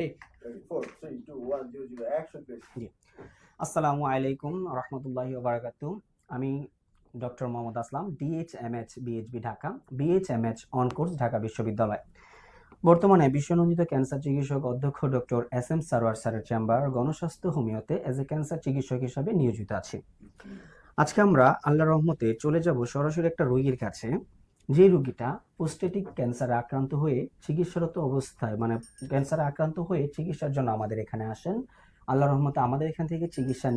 জি। আসসালামু আলাইকুম রহমতুল্লাহি ওয়া বারাকাতুহু। আমি doctor Mohammad Aslam, DHMH BHB Dhaka, BHMH on course Dhaka বিশ্ববিদ্যালয়। বর্তমানে বিশ্বনন্দিত ক্যান্সার চিকিৎসক অধ্যক্ষ ডক্টর এস এম সারোয়ার স্যারের চেম্বার গণস্বাস্থ্য হোমিওতে এজ এ ক্যান্সার চিকিৎসক হিসাবে নিয়োজিত আছি। আজকে আমরা আল্লাহর রহমতে চলে যাব সরাসরি একটা রোগীর কাছে, যে রোগীটা প্রোস্টেটিক ক্যান্সারে আক্রান্ত হয়ে চিকিৎসারত অবস্থায়, মানে ক্যান্সারে আক্রান্ত হয়ে চিকিৎসার জন্য আমাদের এখানে আসেন। আল্লাহর রহমতে আমাদের এখান থেকে চিকিৎসা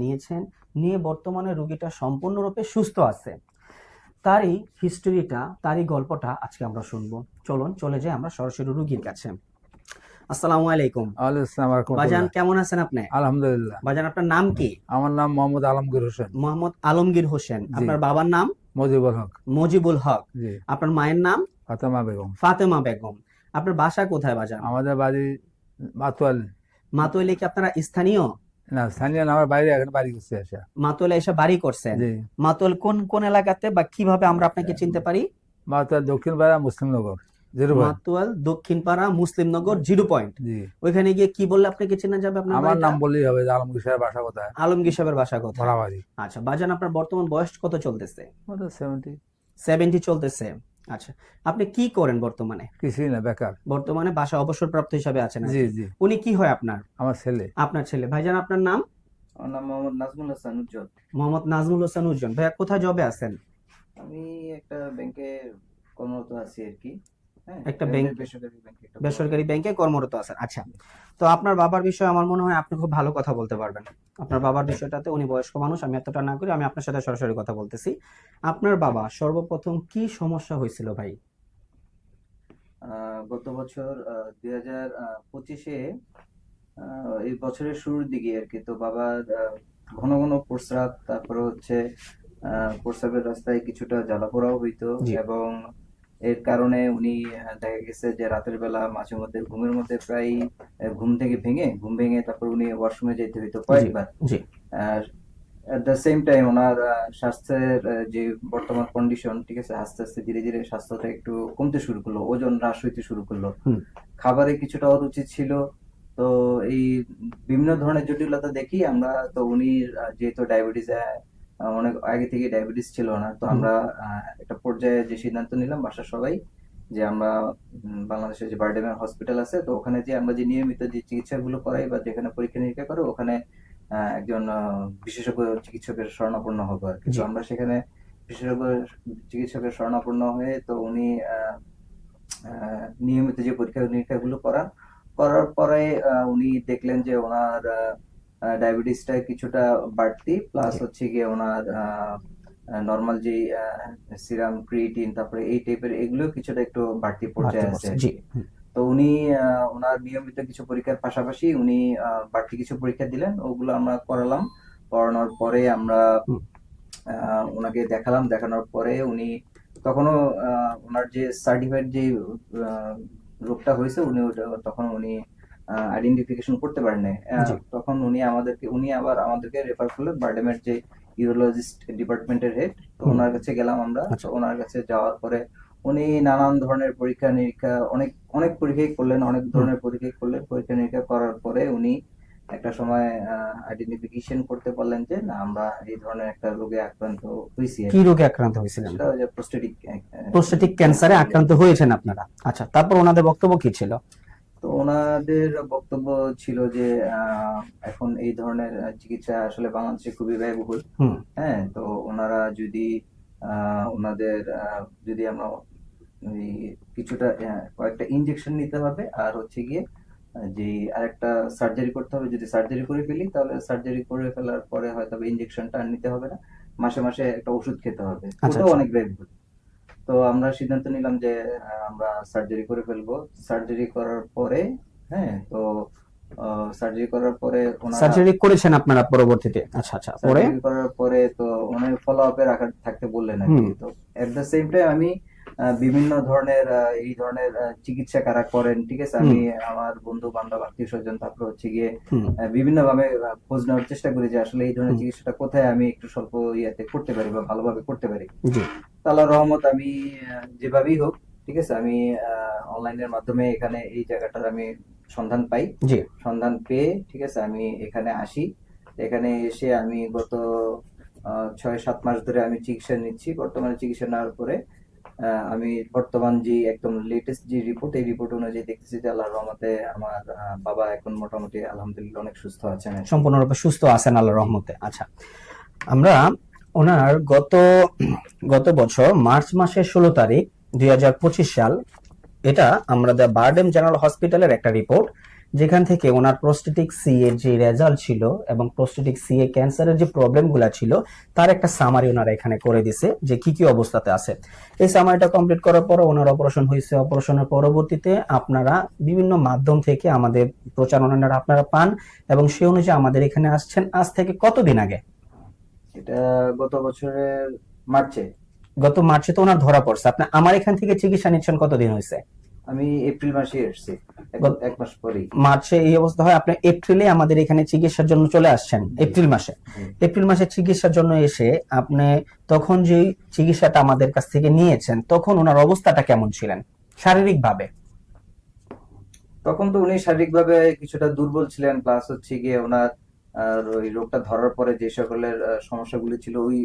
নিয়ে বর্তমানে রোগীটা সম্পূর্ণরূপে সুস্থ আছে। তারই হিস্টোরিটা, তারই গল্পটা আজকে আমরা শুনবো। চলুন চলে যাই আমরা সরাসরি রোগীর কাছে। আসসালামু আলাইকুম। বাজান, কেমন আছেন আপনি? আলহামদুলিল্লাহ। বাজান, আপনার নাম কি? আমার নাম মোহাম্মদ আলমগীর হোসেন। মোহাম্মদ আলমগীর হোসেন। আপনার বাবার নাম? মজিবুল হক। মজিবুল হক। জি। আপনার মায়ের নাম? ফাতেমা বেগম। ফাতেমা বেগম। আপনার বাসা কোথায় বাজান? আমাদের বাড়ি মাতোয়াল। মাতোয়ালে কি আপনারা স্থানীয়? না, স্থানীয় না, আমার বাইরে এখন বাড়ি করছে আসা। মাতোয়ালে এসে বাড়ি করছেন? জি। মাতোয়াল কোন কোন এলাকাতে, বা কিভাবে আমরা আপনাকে চিনতে পারি? মাতোয়াল দক্ষিণ পাড়া মুসলিমনগর 0 পয়েন্ট। মাতোয়াল দক্ষিণ পাড়া মুসলিমনগর 0 পয়েন্ট। জি। ওইখানে গিয়ে কি বললে আপনাকে চেনা যাবে? আপনার আমার নাম বললেই হবে, আলমগীর সাহেব বাসা কোথায়? আলমগীর সাহেবের বাসা কোথায়? ভোলাবাড়ি। আচ্ছা বাজান, আপনার বর্তমান বয়স কত চলতেছে? 70 চলতেছে। আচ্ছা, আপনি কি করেন বর্তমানে? কিছুই না, বেকার। বর্তমানে বাসা অবসরপ্রাপ্ত হিসাবে আছেন? জি জি। উনি কি হয় আপনার? আমার ছেলে। আপনার ছেলে। ভাইজান, আপনার নাম? আমার নাম মোহাম্মদ নাজমুল হাসান উজ্জ্বল। মোহাম্মদ নাজমুল হাসান উজ্জ্বল। ভাইয়া, কোথায় জবে আছেন? আমি একটা ব্যাংকে কর্মরত আছি আর কি। হ্যাঁ, একটা ব্যাংক, বেসরকারি ব্যাংকে। বেসরকারি ব্যাংকে কর্মরত আছেন। আচ্ছা, তো আপনার বাবার বিষয়ে আমার মনে হয় আপনি খুব ভালো কথা বলতে পারবেন। আপনার বাবার বিষয়টাতে, উনি বয়স্ক মানুষ, আমি এতটা না করি, আমি আপনার সাথে সরাসরি কথা বলতেছি। আপনার বাবা সর্বপ্রথম কি সমস্যা হয়েছিল ভাই? গত বছর 2025-এ, এই বছরের শুরুর দিকে আর কি, তো বাবার ঘন ঘন প্রস্রাব, তারপরে হচ্ছে প্রস্রাবের রাস্তায় কিছুটা জ্বালাপোড়াও হইতো, এবং এর কারণে উনি দেখা গেছে যে রাতের বেলা মাঝে মধ্যে ঘুমের মধ্যে প্রায় ঘুম ভেঙে তারপর উনি ওয়াশরুমে যেতে হইতো কয়েকবার। এট দ্য সেম টাইম ওনার স্বাস্থ্যের যে বর্তমান কন্ডিশন, ঠিক আছে, আস্তে আস্তে ধীরে ধীরে স্বাস্থ্যটা একটু কমতে শুরু করলো, ওজন হ্রাস হইতে শুরু করলো, খাবারে কিছুটা অরুচি ছিল। তো এই বিভিন্ন ধরনের জটিলতা দেখি আমরা, তো উনি যেহেতু ডায়াবেটিস, অনেক আগে থেকে ডায়াবেটিস ছিল না, তো আমরা একটা পর্যায়ে যে সিদ্ধান্ত নিলাম বাসার সবাই, যে আমরা বাংলাদেশের যে বারডেমের হসপিটাল আছে, তো ওখানে যে আমরা যে নিয়মিত যে চিকিৎসাগুলো করাই বা যেখানে পরীক্ষা নিরীক্ষা করে, ওখানে একজন বিশেষজ্ঞ চিকিৎসকের শরণাপন্ন হবো আর কি। তো আমরা সেখানে বিশেষজ্ঞ চিকিৎসকের শরণাপন্ন হয়ে, তো উনি নিয়মিত যে পরীক্ষা নিরীক্ষা গুলো করার পরে উনি দেখলেন যে ওনার ডায়াবেটিসটা কিছুটা বাড়তি, প্লাস হচ্ছে গিয়ে ওনার নর্মাল যে সিরাম ক্রিয়েটিন, তারপরে এই টাইপের এগুলো কিছুটা একটু বাড়তি পর্যায়ে আছে। তো উনি ওনার নিয়মিত কিছু পরীক্ষার পাশাপাশি উনি বাড়তি কিছু পরীক্ষা দিলেন, ওগুলো আমরা করানোর পরে আমরা ওনাকে দেখানোর পরে উনি তখনও ওনার যে সার্টিফাইড যে রোগটা হয়েছে তখন উনি আইডেন্টিফিকেশন করতে পারেন নাই। তখন উনি আবার আমাদেরকে রেফার করলেন বারডেমের যে ইউরোলজিস্ট ডিপার্টমেন্টের হেড, তো ওনার কাছে গেলাম আমরা। ওনার কাছে যাওয়ার পরে উনি নানান ধরনের পরীক্ষা নিরীক্ষা, অনেক পরীক্ষাই করলেন, অনেক ধরনের পরীক্ষা নিরীক্ষা করার পরে উনি একটা সময় আইডেন্টিফিকেশন করতে পারলেন যে না, আমরা এই ধরনের একটা রোগে আক্রান্ত হয়েছি। কি রোগে আক্রান্ত হয়েছিলেন? সেটা হচ্ছে প্রোস্টেটিক ক্যান্সারে আক্রান্ত হয়েছেন আপনারা। আচ্ছা, তারপর ওনাদের বক্তব্য কি ছিল? তো ওনাদের বক্তব্য ছিল যে এখন এই ধরনের চিকিৎসা আসলে বাংলাদেশে খুবই ব্যয়বহুল। হ্যাঁ, তো ওনারা যদি ওনাদের যদি আমরা কিছুটা কয়েকটা ইনজেকশন নিতে হবে, আর হচ্ছে গিয়ে যে আরেকটা সার্জারি করতে হবে, যদি সার্জারি করে ফেলি তাহলে সার্জারি করে ফেলার পরে হয়তো ইনজেকশনটা আর নিতে হবে না, মাসে মাসে একটা ওষুধ খেতে হবে, ওটাও অনেক ব্যয়বহুল। তো আমরা সিদ্ধান্ত নিলাম যে আমরা সার্জারি করে ফেলবো। সার্জারি করার পরে, হ্যাঁ, তো সার্জারি করার পরে সার্জারি করেছেন আপনারা পরবর্তীতে? আচ্ছা আচ্ছা, পরে করার পরে তো ওনার ফলো আপে থাকতে বললেন আর কি। তো এট দ্য সেম টাইম আমি বিভিন্ন ধরনের এই ধরনের চিকিৎসা কারা করেন, ঠিক আছে, আমি আমার বন্ধু বান্ধব আত্মীয় স্বজন তারপর হচ্ছে গিয়ে বিভিন্ন ভাবে খোঁজ নেওয়ার চেষ্টা করি যে আসলে এই ধরনের চিকিৎসাটা কোথায় আমি একটু স্বল্প ইয়াতে করতে পারি বা ভালোভাবে করতে পারি। আল্লাহর রহমত, আমি যেভাবেই হোক, ঠিক আছে, আমি অনলাইনের মাধ্যমে এখানে এই জায়গাটার আমি সন্ধান পাই। জি। সন্ধান পেয়ে ঠিক আছে আমি এখানে আসি। এখানে এসে আমি গত 6-7 মাস ধরে আমি চিকিৎসা নিচ্ছি। বর্তমানে চিকিৎসা নেওয়ার পরে আমি বর্তমান যে একদম লেটেস্ট যে রিপোর্ট, এই রিপোর্ট অনুযায়ী দেখতেছি যে আল্লাহর রহমতে আমার বাবা এখন মোটামুটি আলহামদুলিল্লাহ অনেক সুস্থ আছেন আর কি। সম্পূর্ণরূপে সুস্থ আছেন আল্লাহর রহমতে। আচ্ছা, আমরা ওনার গত বছর মার্চ মাসের 16 তারিখ 2025 সাল, এটা আমরা দ্য বারডেম জেনারেল হসপিটালের একটা রিপোর্ট, যেখান থেকে ওনার প্রোস্টেটিক সি এর যে রেজাল্ট ছিল এবং প্রোস্টেটিক সি এ ক্যান্সারের যে প্রবলেমগুলো ছিল তার একটা সামারি ওনারা এখানে করে দিছে যে কি কি অবস্থাতে আছে। এই সামারিটা কমপ্লিট করার পর ওনার অপারেশন হয়েছে। অপারেশনের পরবর্তীতে আপনারা বিভিন্ন মাধ্যম থেকে আমাদের প্রচারণাটা আপনারা পান এবং সেই অনুযায়ী আমাদের এখানে আসছেন। আজ থেকে কতদিন আগে? এটা গত বছরের মার্চে। গত মার্চে তো ওনার ধরা পড়ছে। আপনি আমার এখান থেকে চিকিৎসা নিচ্ছেন কতদিন হয়েছে? আমি এপ্রিল মাসে এসেছি, এক মাস পরেই। মার্চে এই অবস্থা হয়, আপনি এপ্রিলে আমাদের এখানে চিকিৎসার জন্য চলে আসছেন। এপ্রিল মাসে এপ্রিল মাসে চিকিৎসার জন্য এসে আপনি তখন যে চিকিৎসাটা আমাদের কাছ থেকে নিয়েছেন তখন ওনার অবস্থাটা কেমন ছিলেন শারীরিক ভাবে? তখন তো উনি শারীরিকভাবে কিছুটা দুর্বল ছিলেন, প্লাস হচ্ছে গিয়ে ওনার ওই রোগটা ধরার পরে যে সকলের সমস্যাগুলি ছিল ওই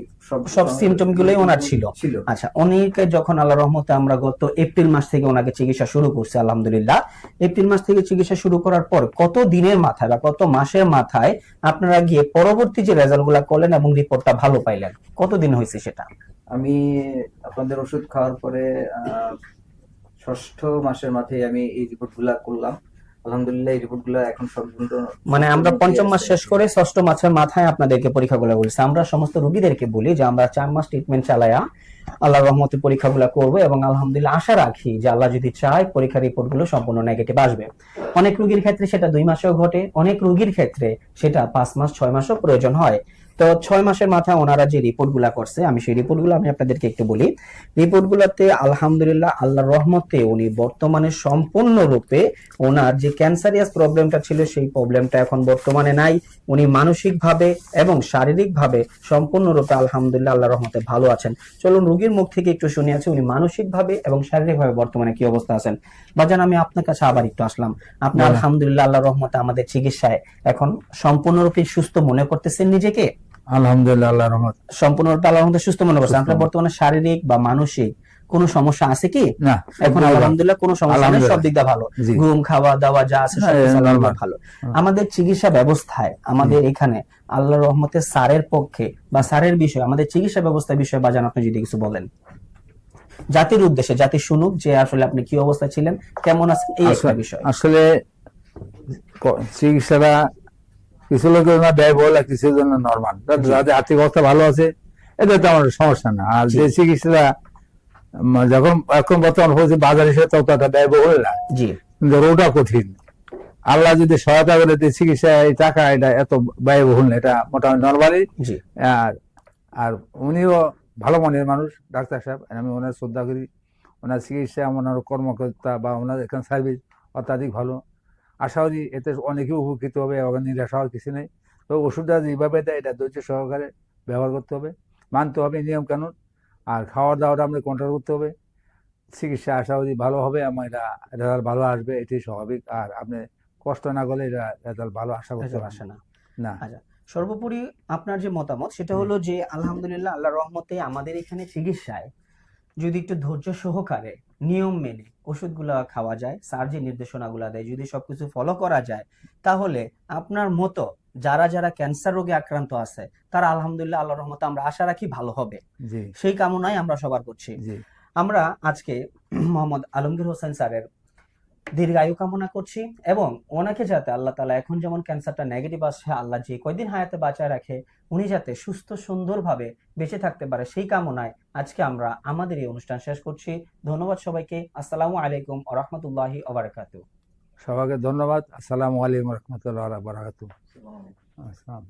সব সিমটম গুলোই ওনার ছিল। ছিল। আচ্ছা, উনিকে যখন আল্লাহর রহমতে আমরা গত এপ্রিল মাস থেকে ওনাকে চিকিৎসা শুরু করছি আলহামদুলিল্লাহ, এপ্রিল মাস থেকে চিকিৎসা শুরু করার পর কত দিনের মাথায় বা কত মাসের মাথায় আপনারা গিয়ে পরবর্তী যে রেজাল্ট গুলা করলেন এবং রিপোর্টটা ভালো পাইলেন, কতদিন হয়েছে সেটা? আমি আপনাদের ওষুধ খাওয়ার পরে 6ষ্ঠ মাসের মাথায় আমি এই রিপোর্ট গুলা করলাম। আলহামদুলিল্লাহ এই রিপোর্ট গুলা এখন সম্পূর্ণ, মানে আমরা পঞ্চম মাস শেষ করে 6ষ্ঠ মাসের মাথায় আপনাদেরকে পরীক্ষাগুলো বলছি। আমরা সমস্ত রোগীদেরকে বলি যে আমরা 4 মাস ট্রিটমেন্ট চালায়া আল্লাহর রহমতে পরীক্ষাগুলো করব এবং আলহামদুলিল্লাহ আশা রাখি যে আল্লাহ যদি চায় পরীক্ষার রিপোর্টগুলো সম্পূর্ণ নেগেটিভ আসবে। অনেক রোগীর ক্ষেত্রে সেটা 2 মাসেও ঘটে, অনেক রোগীর ক্ষেত্রে সেটা 5 মাস 6 মাসও প্রয়োজন হয়। তো 6 মাসের মাথায় ওনারা যে রিপোর্টগুলো করছে, আমি সেই রিপোর্টগুলো আমি আপনাদেরকে একটু বলি। রিপোর্টগুলোতে আলহামদুলিল্লাহ আল্লাহর রহমতে উনি বর্তমানে সম্পূর্ণরূপে ওনার যে ক্যান্সারিয়াস প্রবলেমটা ছিল সেই প্রবলেমটা এখন বর্তমানে নাই। উনি মানসিকভাবে এবং শারীরিকভাবে সম্পূর্ণরূপে আলহামদুলিল্লাহ আল্লাহর রহমতে ভালো আছেন। চলুন রোগীর মুখ থেকে একটু শুনে আছি উনি মানসিকভাবে এবং শারীরিকভাবে বর্তমানে কি অবস্থা আছেন। বাজান, আমি আপনার কাছে আবার একটু আসলাম। আপনি আলহামদুলিল্লাহ আল্লাহর রহমতে আমাদের চিকিৎসায় এখন সম্পূর্ণরূপে সুস্থ মনে করতেছেন নিজেকে? আলহামদুলিল্লাহ, আল্লাহর রহমত। সম্পূর্ণরূপে আল্লাহর রহমতে সুস্থ মনে করছেন? আপনার বর্তমানে শারীরিক বা মানসিক কোনো সমস্যা আছে কি? না, এখন আলহামদুলিল্লাহ কোনো সমস্যা নেই, সব দিক দিয়ে ভালো। ঘুম, খাওয়া দাওয়া যা আছে সব আলহামদুলিল্লাহ ভালো। আমাদের চিকিৎসা ব্যবস্থায় আমাদের এখানে আল্লাহর রহমতে স্যারের পক্ষে বা স্যারের বিষয়ে আমাদের চিকিৎসা ব্যবস্থার বিষয়ে বাজান আপনি যদি কিছু বলেন জাতির উদ্দেশ্যে, জাতি শুনুক যে আসলে আপনি কি অবস্থা ছিলেন, কেমন আছেন, এই একটা বিষয়। আসলে চিকিৎসাটা কিছু লোকের না ব্যয়বহুল, কিছু জন্য নরমাল। যাদের আর্থিক অবস্থা ভালো আছে এদের তো আমার সমস্যা না। আর যে চিকিৎসাটা যখন এখন বর্তমান হয়েছে বাজার হিসেবে ততটা ব্যয়বহুল না, জি, কিন্তু রোগটা কঠিন। আল্লাহ যদি সহায়তা করে চিকিৎসা এই টাকা এটা এত ব্যয়বহুল না, এটা মোটামুটি নরমালি। আর উনিও ভালো মনের মানুষ, ডাক্তার সাহেব, আমি ওনার শ্রদ্ধা করি। ওনার চিকিৎসা, ওনার কর্মকর্তা বা ওনার এখানে সার্ভিস অত্যাধিক ভালো। আশা করি এতে অনেকে উপকৃত হবে এবং নিরাশা হওয়ার কিছু নেই। তো ওষুধটা যেভাবে দেয় এটা ধৈর্য সহকারে ব্যবহার করতে হবে, মানতে হবে নিয়ম কানুন, আর খাওয়ার দাওয়াটা আমরা কন্ট্রোল করতে হবে। চিকিৎসা আশা করি ভালো হবে, আমার এটা রেজাল্ট ভালো আসবে, এটাই স্বাভাবিক। আর আপনি কষ্ট না করলে এটা রেজাল্ট ভালো আশা করতে আসে না। না। আচ্ছা, সর্বোপরি আপনার যে মতামত সেটা হলো যে আলহামদুলিল্লাহ আল্লাহর রহমতে আমাদের এখানে চিকিৎসায় যদি একটু ধৈর্য সহকারে নিয়ম মেনে ওষুধগুলা খাওয়া যায়, স্যার যে নির্দেশনাগুলা দেয় যদি সবকিছু ফলো করা যায়, তাহলে আপনার মতো যারা যারা ক্যান্সার রোগে আক্রান্ত আছে তারা আলহামদুলিল্লাহ আল্লাহর রহমতে আমরা আশা রাখি ভালো হবে। সেই কামনাই আমরা সবার করছি। আমরা আজকে মোহাম্মদ আলমগীর হোসেন স্যারের দীর্ঘায়ু কামনা করছি এবং ওনাকে যাতে আল্লাহ তাআলা এখন যেমন ক্যান্সারটা নেগেটিভ আসছে, আল্লাহ যে কয়দিন হায়াতে বাঁচায় রাখে উনি যাতে সুস্থ সুন্দরভাবে বেঁচে থাকতে পারে সেই কামনায় আজকে আমরা আমাদের এই অনুষ্ঠান শেষ করছি। ধন্যবাদ সবাইকে। আসসালামু আলাইকুম ওয়া রাহমাতুল্লাহি ওয়া বারাকাতুহু। সবাইকে ধন্যবাদ। আসসালামু আলাইকুম ওয়া রাহমাতুল্লাহি ওয়া বারাকাতুহু। আসসালাম।